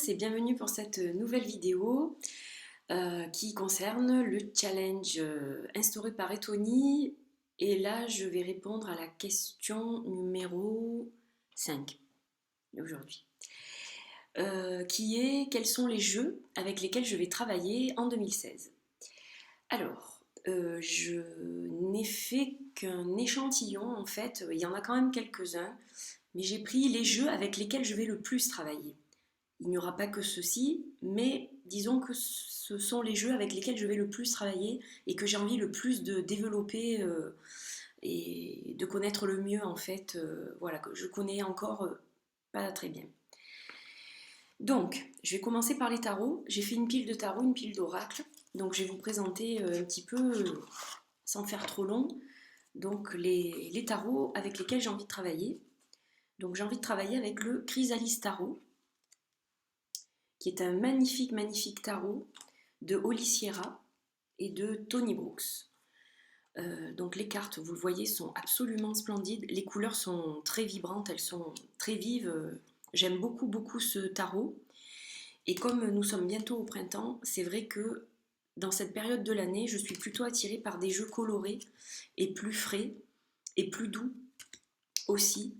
tous et bienvenue pour cette nouvelle vidéo qui concerne le challenge instauré par Etony. Et là, je vais répondre à la question numéro 5 aujourd'hui, qui est quels sont les jeux avec lesquels je vais travailler en 2016. Alors, je n'ai fait qu'un échantillon en fait, il y en a quand même quelques-uns, mais j'ai pris les jeux avec lesquels je vais le plus travailler. Il n'y aura pas que ceux-ci, mais disons que ce sont les jeux avec lesquels je vais le plus travailler et que j'ai envie le plus de développer et de connaître le mieux en fait, voilà, que je connais encore pas très bien. Donc, je vais commencer par les tarots. J'ai fait une pile de tarots, une pile d'oracles. Donc, je vais vous présenter un petit peu, sans faire trop long, donc les tarots avec lesquels j'ai envie de travailler. Donc, j'ai envie de travailler avec le Chrysalis Tarot, qui est un magnifique, magnifique tarot de Holly Sierra et de Tony Brooks. Donc les cartes, vous le voyez, sont absolument splendides. Les couleurs sont très vibrantes, elles sont très vives. J'aime beaucoup, beaucoup ce tarot. Et comme nous sommes bientôt au printemps, c'est vrai que dans cette période de l'année, je suis plutôt attirée par des jeux colorés et plus frais et plus doux aussi.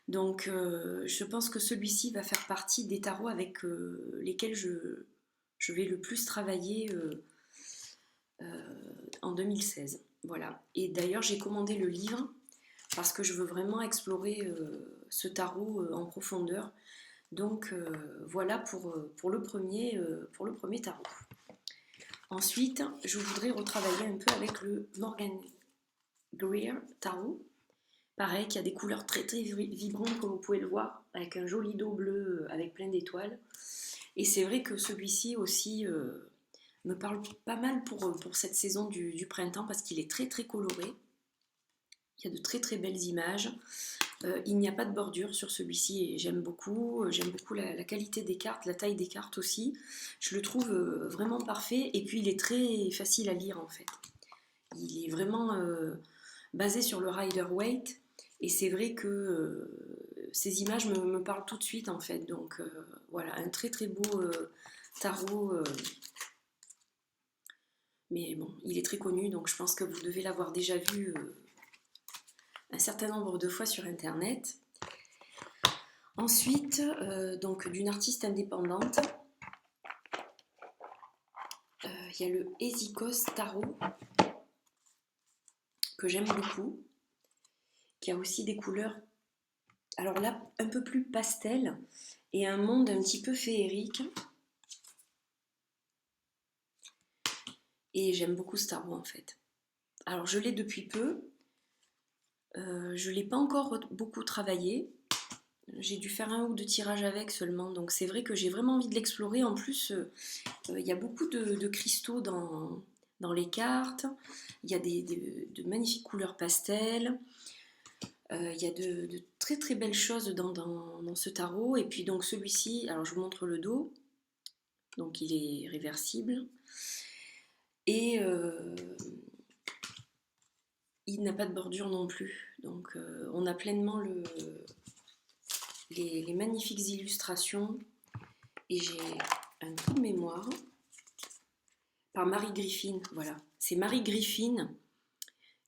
Donc je pense que celui-ci va faire partie des tarots avec lesquels je vais le plus travailler en 2016. Voilà. Et d'ailleurs j'ai commandé le livre parce que je veux vraiment explorer ce tarot en profondeur. Donc voilà pour le premier tarot. Ensuite, je voudrais retravailler un peu avec le Morgan Greer Tarot. Pareil, qui a des couleurs très très vibrantes comme vous pouvez le voir, avec un joli dos bleu avec plein d'étoiles. Et c'est vrai que celui-ci aussi me parle pas mal pour cette saison du printemps parce qu'il est très très coloré. Il y a de très très belles images. Il n'y a pas de bordure sur celui-ci et j'aime beaucoup. J'aime beaucoup la qualité des cartes, la taille des cartes aussi. Je le trouve vraiment parfait et puis il est très facile à lire en fait. Il est vraiment basé sur le Rider-Waite. Et c'est vrai que ces images me parlent tout de suite en fait. Donc voilà, un très très beau tarot. Mais bon, il est très connu, donc je pense que vous devez l'avoir déjà vu un certain nombre de fois sur internet. Ensuite, donc d'une artiste indépendante, il y a le Ezikos Tarot, que j'aime beaucoup, qui a aussi des couleurs, alors là, un peu plus pastel, et un monde un petit peu féerique. Et j'aime beaucoup ce tarot en fait. Alors je l'ai depuis peu, je ne l'ai pas encore beaucoup travaillé, j'ai dû faire un ou deux tirages avec seulement, donc c'est vrai que j'ai vraiment envie de l'explorer. En plus, il y a beaucoup de cristaux dans les cartes, il y a de magnifiques couleurs pastel, il y a de très très belles choses dans ce tarot. Et puis donc celui-ci, alors je vous montre le dos, donc il est réversible. Et il n'a pas de bordure non plus. Donc on a pleinement les magnifiques illustrations. Et j'ai un trou de mémoire par Marie Griffin. Voilà, c'est Marie Griffin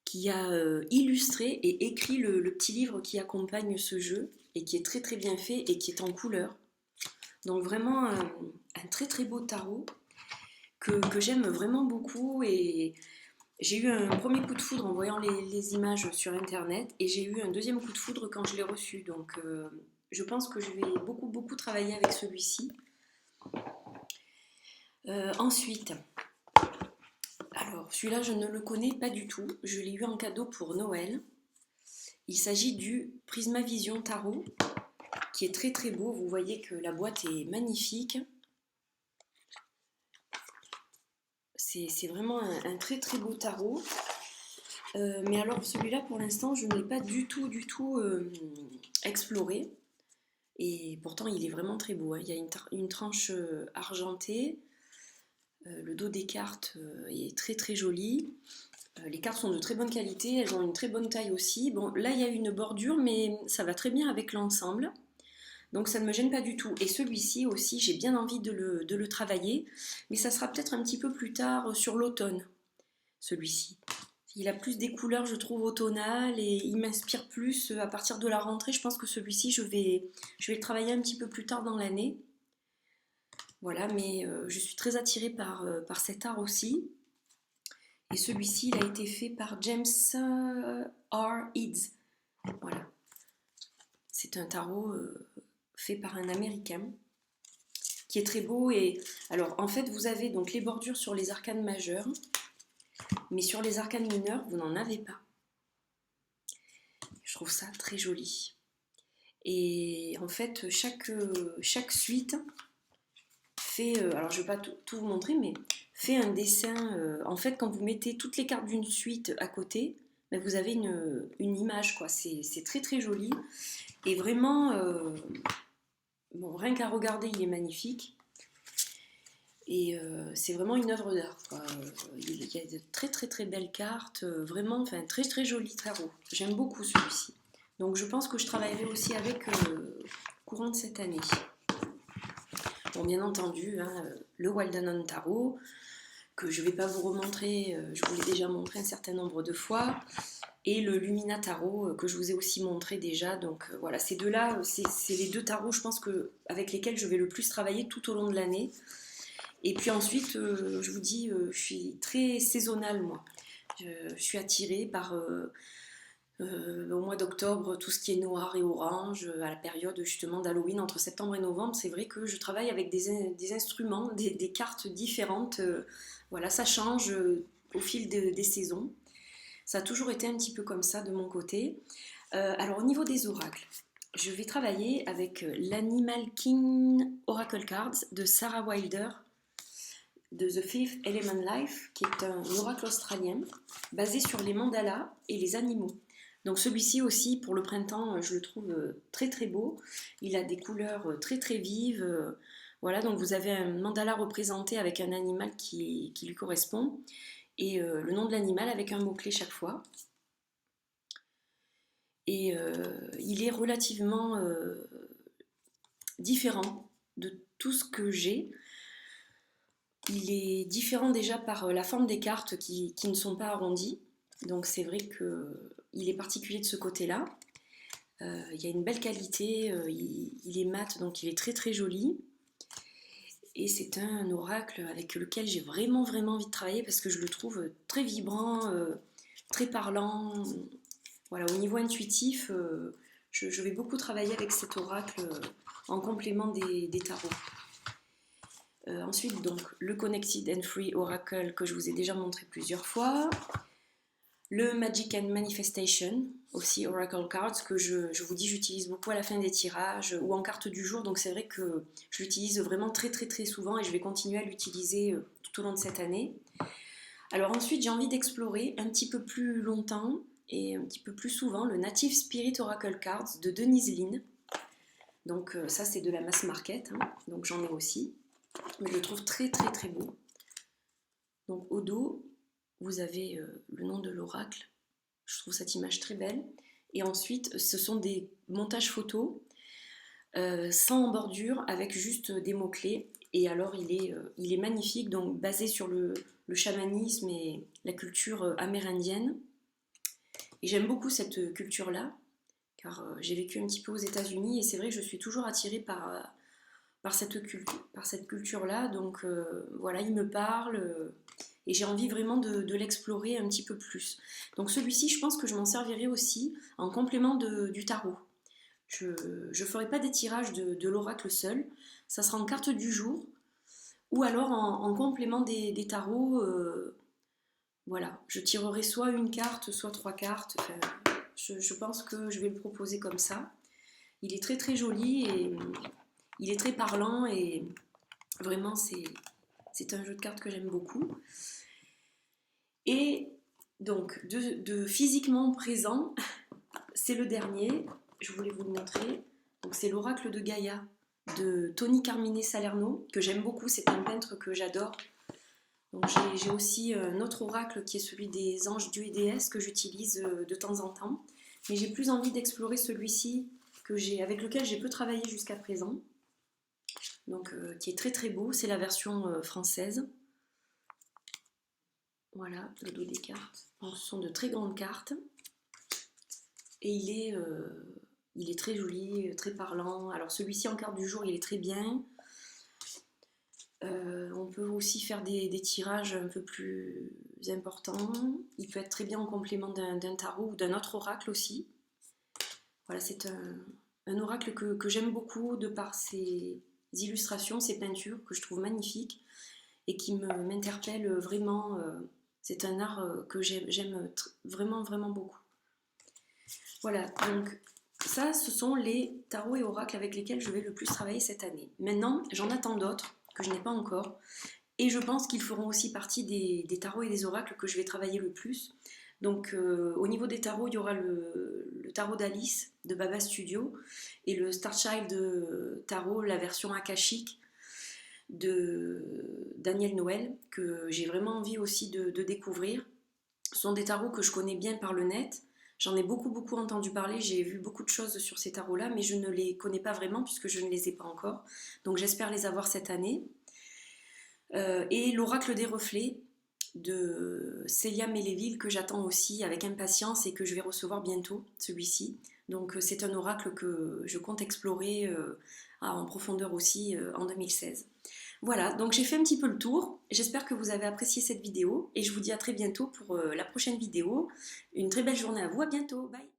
qui a illustré et écrit le petit livre qui accompagne ce jeu et qui est très très bien fait et qui est en couleur. Donc vraiment un très très beau tarot que j'aime vraiment beaucoup. Et j'ai eu un premier coup de foudre en voyant les images sur internet et j'ai eu un deuxième coup de foudre quand je l'ai reçu. Donc je pense que je vais beaucoup beaucoup travailler avec celui-ci. Ensuite, alors celui-là je ne le connais pas du tout. Je l'ai eu en cadeau pour Noël. Il s'agit du Prismavision Tarot qui est très très beau. Vous voyez que la boîte est magnifique. C'est vraiment un très très beau tarot. Mais alors celui-là pour l'instant je ne l'ai pas du tout exploré. Et pourtant il est vraiment très beau. Hein. Il y a une tranche argentée. Le dos des cartes est très très joli. Les cartes sont de très bonne qualité. Elles ont une très bonne taille aussi. Bon là il y a une bordure mais ça va très bien avec l'ensemble. Donc ça ne me gêne pas du tout. Et celui-ci aussi, j'ai bien envie de le travailler, mais ça sera peut-être un petit peu plus tard sur l'automne, celui-ci. Il a plus des couleurs, je trouve, automnales et il m'inspire plus à partir de la rentrée. Je pense que celui-ci, je vais le travailler un petit peu plus tard dans l'année. Voilà, mais je suis très attirée par cet art aussi. Et celui-ci, il a été fait par James R. Eads. Voilà. C'est un tarot fait par un Américain qui est très beau. Et alors, en fait, vous avez donc les bordures sur les arcanes majeures, mais sur les arcanes mineures, vous n'en avez pas. Je trouve ça très joli. Et en fait, chaque suite fait, alors je ne vais pas tout vous montrer, mais fait un dessin. En fait, quand vous mettez toutes les cartes d'une suite à côté, ben, vous avez une image, quoi. C'est très très joli. Et vraiment, bon, rien qu'à regarder, il est magnifique. Et c'est vraiment une œuvre d'art, quoi. Il y a de très très très belles cartes, vraiment, enfin très très joli tarot. J'aime beaucoup celui-ci. Donc je pense que je travaillerai aussi avec courant de cette année. Bon, bien entendu, hein, le Waldanon Tarot, que je ne vais pas vous remontrer, je vous l'ai déjà montré un certain nombre de fois, et le Lumina Tarot, que je vous ai aussi montré déjà. Donc voilà, ces deux-là, c'est les deux tarots, je pense, avec lesquels je vais le plus travailler tout au long de l'année. Et puis ensuite, je vous dis, je suis très saisonnale, moi. Je suis attirée par, au mois d'octobre, tout ce qui est noir et orange, à la période justement d'Halloween, entre septembre et novembre. C'est vrai que je travaille avec des instruments, des cartes différentes. Voilà, ça change au fil des saisons. Ça a toujours été un petit peu comme ça de mon côté. Alors au niveau des oracles, je vais travailler avec l'Animal King Oracle Cards de Sarah Wilder, de The Fifth Element Life, qui est un oracle australien basé sur les mandalas et les animaux. Donc celui-ci aussi, pour le printemps, je le trouve très très beau. Il a des couleurs très très vives. Voilà, donc vous avez un mandala représenté avec un animal qui lui correspond et le nom de l'animal avec un mot-clé chaque fois. Et il est relativement différent de tout ce que j'ai. Il est différent déjà par la forme des cartes qui ne sont pas arrondies. Donc c'est vrai qu'il est particulier de ce côté-là. Il y a une belle qualité, il est mat, donc il est très très joli. Et c'est un oracle avec lequel j'ai vraiment vraiment envie de travailler parce que je le trouve très vibrant, très parlant. Voilà, au niveau intuitif, je vais beaucoup travailler avec cet oracle en complément des tarots. Ensuite, donc, le Connected and Free Oracle que je vous ai déjà montré plusieurs fois. Le Magic and Manifestation, aussi Oracle Cards, que je vous dis, j'utilise beaucoup à la fin des tirages ou en carte du jour. Donc c'est vrai que je l'utilise vraiment très très très souvent et je vais continuer à l'utiliser tout au long de cette année. Alors ensuite, j'ai envie d'explorer un petit peu plus longtemps et un petit peu plus souvent le Native Spirit Oracle Cards de Denise Linn. Donc ça, c'est de la mass market, hein, donc j'en ai aussi. Mais je le trouve très très très beau. Donc au dos, vous avez le nom de l'oracle. Je trouve cette image très belle. Et ensuite, ce sont des montages photos sans bordure, avec juste des mots-clés. Et alors, il est magnifique, donc basé sur le chamanisme et la culture amérindienne. Et j'aime beaucoup cette culture-là, car j'ai vécu un petit peu aux États-Unis et c'est vrai que je suis toujours attirée par cette culture-là. Donc voilà, il me parle et j'ai envie vraiment de l'explorer un petit peu plus. Donc celui-ci, je pense que je m'en servirai aussi en complément du tarot. Je ne ferai pas des tirages de l'oracle seul, ça sera en carte du jour ou alors en complément des tarots. Voilà, je tirerai soit une carte, soit trois cartes. Enfin, je pense que je vais le proposer comme ça. Il est très très joli et il est très parlant et vraiment c'est un jeu de cartes que j'aime beaucoup. Et donc de physiquement présent, c'est le dernier, je voulais vous le montrer. Donc c'est l'oracle de Gaïa de Tony Carmine Salerno, que j'aime beaucoup, c'est un peintre que j'adore. Donc j'ai aussi un autre oracle qui est celui des anges, dieux et déesses que j'utilise de temps en temps. Mais j'ai plus envie d'explorer celui-ci avec lequel j'ai peu travaillé jusqu'à présent, donc qui est très très beau. C'est la version française. Voilà le dos des cartes. Donc, ce sont de très grandes cartes et il est très joli, très parlant. Alors celui-ci en carte du jour, il est très bien. On peut aussi faire des tirages un peu plus importants. Il peut être très bien en complément d'un tarot ou d'un autre oracle aussi. Voilà, c'est un oracle que j'aime beaucoup de par ses illustrations, ses peintures que je trouve magnifiques et qui m'interpelle vraiment. C'est un art que j'aime vraiment, vraiment beaucoup. Voilà, donc ça, ce sont les tarots et oracles avec lesquels je vais le plus travailler cette année. Maintenant, j'en attends d'autres que je n'ai pas encore. Et je pense qu'ils feront aussi partie des tarots et des oracles que je vais travailler le plus. Donc au niveau des tarots, il y aura le tarot d'Alice de Baba Studio et le Starchild tarot, la version akashique de Daniel Noël, que j'ai vraiment envie aussi de découvrir. Ce sont des tarots que je connais bien par le net. J'en ai beaucoup entendu parler, j'ai vu beaucoup de choses sur ces tarots-là, mais je ne les connais pas vraiment puisque je ne les ai pas encore. Donc j'espère les avoir cette année. Et l'oracle des reflets de Célia Méléville que j'attends aussi avec impatience et que je vais recevoir bientôt, celui-ci. Donc c'est un oracle que je compte explorer en profondeur aussi en 2016. Voilà, donc j'ai fait un petit peu le tour. J'espère que vous avez apprécié cette vidéo et je vous dis à très bientôt pour la prochaine vidéo. Une très belle journée à vous, à bientôt, bye!